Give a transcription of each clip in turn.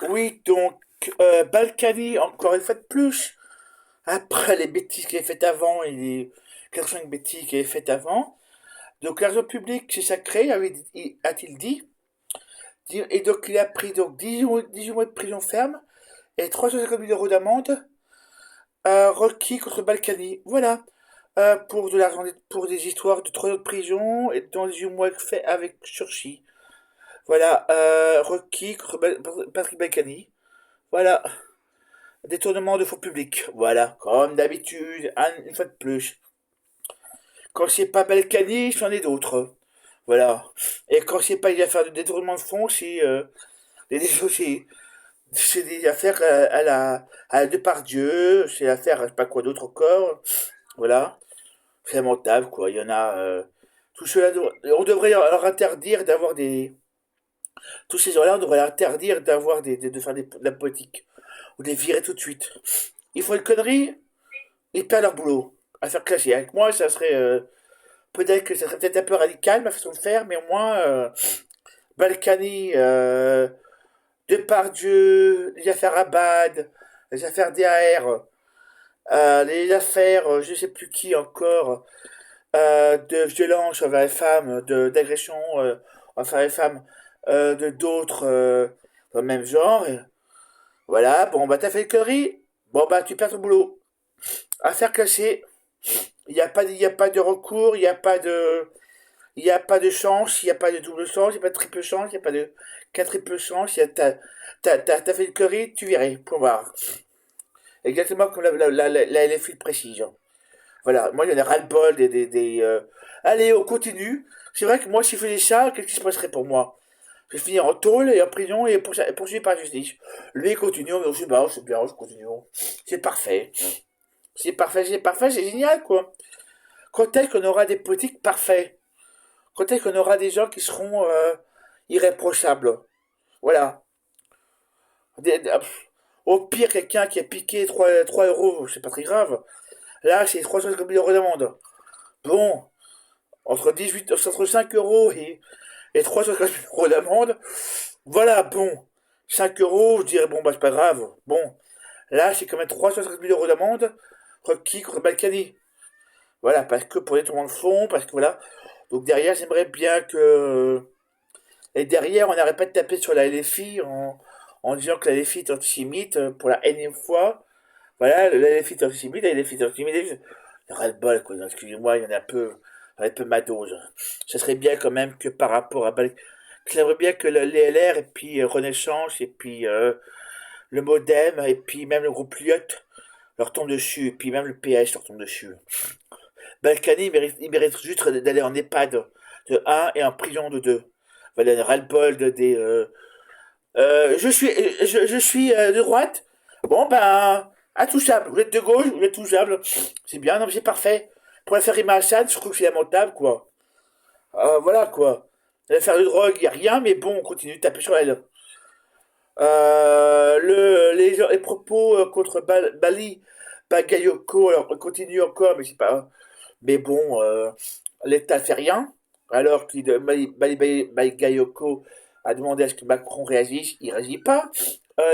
Oui, donc, Balkany, encore une fois de plus, après les bêtises qu'il avait faites avant et les 45 bêtises qu'il avait faites avant. Donc, l'argent public, c'est sacré, a-t-il dit. Et donc, il a pris donc 18 mois de prison ferme et 350 000 euros d'amende requis contre Balkany. Voilà. Pour de l'argent, pour des histoires de 3 ans de prison et dans 18 mois fait avec sursis. Voilà. Requis contre Patrick Balkany. Voilà. Détournement de fonds publics. Voilà. Comme d'habitude, une fois de plus. Quand c'est pas Balkany, j'en ai d'autres. Voilà. Et quand c'est pas des affaires de détournement de fonds, c'est des affaires à la Depardieu, c'est l'affaire, je sais pas quoi d'autre encore. Voilà. C'est lamentable, quoi. Il y en a. Tout cela, on devrait leur interdire d'avoir des. Tous ces gens-là, on devrait leur interdire d'avoir de faire de la politique. Ou de les virer tout de suite. Ils font une connerie, ils perdent leur boulot. À faire clasher. Avec moi, ça serait. Peut-être que ça serait peut-être un peu radical, ma façon de faire, mais au moins. Balkany, Depardieu, les affaires Abad, les affaires DAR, les affaires, je sais plus qui encore, de violence envers les femmes, d'agression envers les femmes, de d'autres dans le même genre. Et voilà, bon bah t'as fait une connerie, bon bah tu perds ton boulot. Affaire classée, il y a pas de recours, il n'y a pas de chance, il n'y a pas de double chance, il n'y a pas de triple chance, il n'y a pas de quadruple chance. T'as fait une connerie, tu verrais, pour voir. Exactement comme la LFI le précise. Voilà, moi, il y en a ras-le-bol Allez, on continue. C'est vrai que moi, si je faisais ça, qu'est-ce qui se passerait pour moi? Je vais finir en tôle et en prison et poursuivi par la justice. Lui, il continue, mais je sais pas, c'est bien, je continue. C'est parfait. C'est parfait, c'est génial, quoi. Quand est-ce qu'on aura des politiques parfaits? Quand est-ce qu'on aura des gens qui seront irréprochables? Voilà. Au pire, quelqu'un qui a piqué 3 euros, c'est pas très grave. Là, c'est 350 000 euros d'amende. Bon, entre 5 euros et 350 000 euros d'amende, voilà, bon. 5 euros, je dirais, bon, bah, c'est pas grave. Bon, là, c'est quand même 350 000 euros d'amende requis contre Balkany. Voilà, parce que pour détournement de fonds, parce que voilà. Donc derrière, j'aimerais bien que. Et derrière, on n'arrête pas de taper sur la LFI en disant que la LFI est antisémite pour la énième fois. Voilà, la LFI est antisémite, la LFI est antisémite. Ras-le-bol, quoi. Excusez-moi, il y en a un peu ma dose. Ça serait bien quand même que par rapport à j'aimerais bien que les LR et puis Renaissance et puis le Modem et puis même le groupe Lyot leur tombent dessus et puis même le PS leur tombe dessus. Balkany, il mérite juste d'aller en EHPAD de un et en prison de 2. Voilà, ras-le-bol des je suis de droite. Bon, ben, intouchable. Vous êtes de gauche, vous êtes touchable. C'est bien, non, mais c'est parfait. Pour l'affaire Rima Hassan, je trouve que c'est lamentable, quoi. Voilà, quoi. L'affaire de drogue, il n'y a rien, mais bon, on continue de taper sur elle. Les propos contre Bali, Bagayoko, alors, on continue encore, mais c'est pas. Mais bon, l'État fait rien. Alors que Bagayoko a demandé à ce que Macron réagisse, il réagit pas.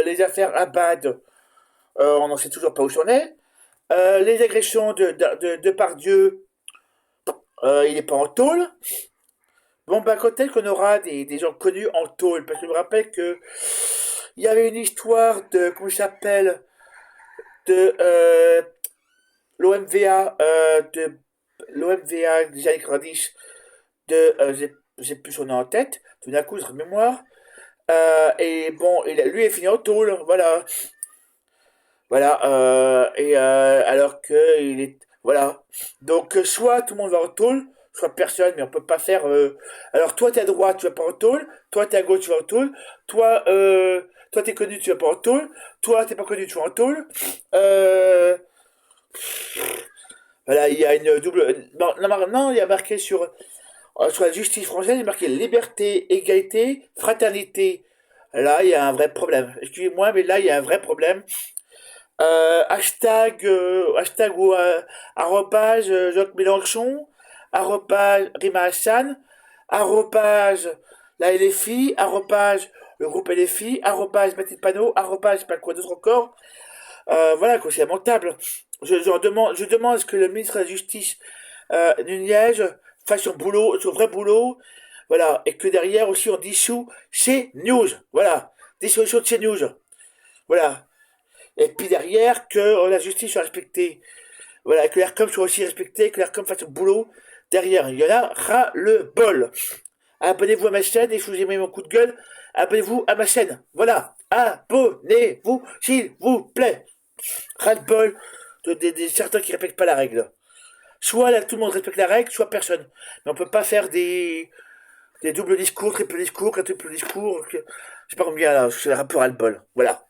Les affaires Abad, on n'en sait toujours pas où c'en est. Les agressions de Pardieu, il n'est pas en tôle. Bon, bah, quand est-ce qu'on aura des gens connus en tôle? Parce que je me rappelle que il y avait une histoire de, comment il s'appelle, de l'OMVA, de l'OMVA des années 90, j'ai plus son nom en tête, tout d'un coup, je mémoire. Et bon, lui est fini en tôle, voilà. Voilà, alors que il est. Voilà. Donc, soit tout le monde va en tôle, soit personne, mais on peut pas faire. Alors, toi, t'es à droite, tu vas pas en tôle. Toi, t'es à gauche, tu vas en tôle. Toi, t'es connu, tu vas pas en tôle. Toi, t'es pas connu, tu vas en tôle. Euh, voilà, il y a une double. Non, non, non, il y a marqué sur la justice française, il y a marqué liberté, égalité, fraternité. Là, il y a un vrai problème. Excusez-moi, mais là, il y a un vrai problème. Hashtag ou arrobase Jacques Mélenchon, arrobase Rima Hassan, arrobase la LFI, arrobase le groupe LFI, arrobase Mathilde Panot, arrobase, je sais pas quoi d'autre encore. Voilà, quoi, c'est lamentable. Je demande à ce que le ministre de la Justice, Nunez, fasse son boulot, son vrai boulot, voilà, et que derrière aussi on dissout chez News, voilà, dissolution de chez News, voilà. Et puis derrière, que la justice soit respectée, voilà, que l'ARCOM soit aussi respecté, que l'ARCOM fasse son boulot. Derrière, il y en a ras le bol. Abonnez-vous à ma chaîne et si vous aimez mon coup de gueule, abonnez-vous à ma chaîne. Voilà, abonnez-vous, s'il vous plaît. Ras le bol de certains qui respectent pas la règle. Soit là, tout le monde respecte la règle, soit personne. Mais on peut pas faire des doubles discours, triple discours, quadruple discours, je sais pas combien là, c'est un peu ras le bol. Voilà.